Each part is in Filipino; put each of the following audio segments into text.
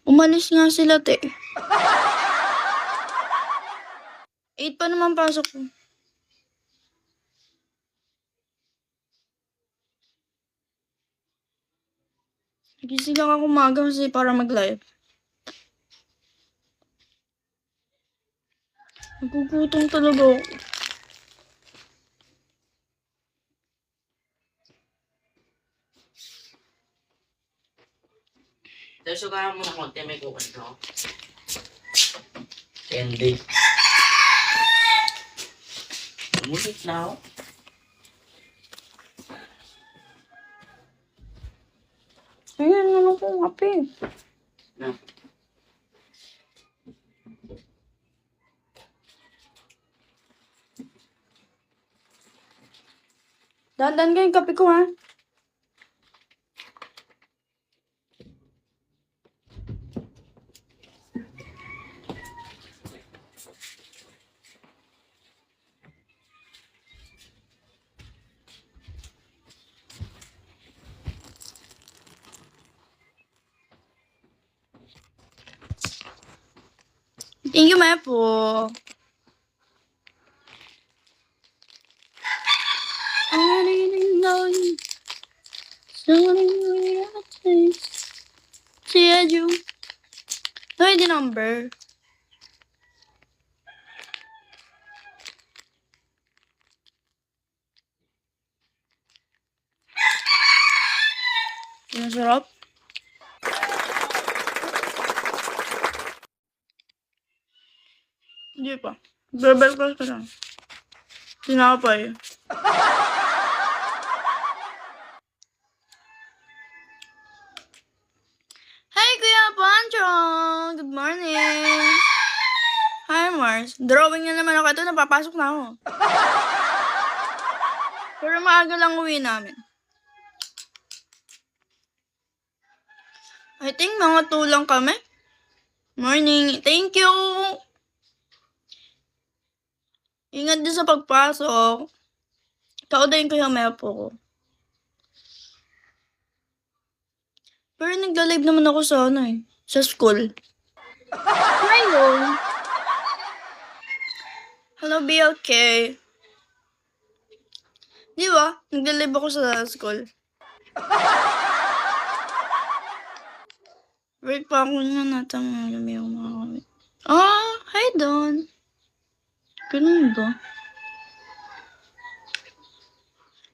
Umalis nga sila, te. 8 pa naman pasok ko. Nagising lang ako umaga kasi para mag-live. Nagugutom talaga ako. Dahil sugaran mo na konti, may kukunin ko. Candy. Umulit na ako. Ayan, ano ko kape. Na. Dandan ka yung kape ko, ha? Thank you, Mepo. I didn't know you. Something we had taste. Siya, Ju. Ano yung number? Yung sarap. Hindi pa. Bebel ko pa lang. Sinapay. Hi, Kuya Pancho! Good morning! Hi, Mars. Drawing na naman ako. Ito, napapasok na ako. Pero maaga lang uwi namin. I think mga 2 lang kami. Morning. Thank you! Ingat din sa pagpasok. Kaudayin ko yung mepo ko. Pero nagla-live naman ako sa sa school. Hello! Hello, BLK. Di ba? Nagla-live ako sa school. Break pa ako nga natang yung mga kami. Hi Don. Ganun ba?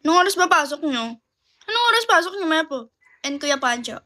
Anong oras ba pasok nyo? Anong oras pasok nyo, Mepo? And Kuya Pancho?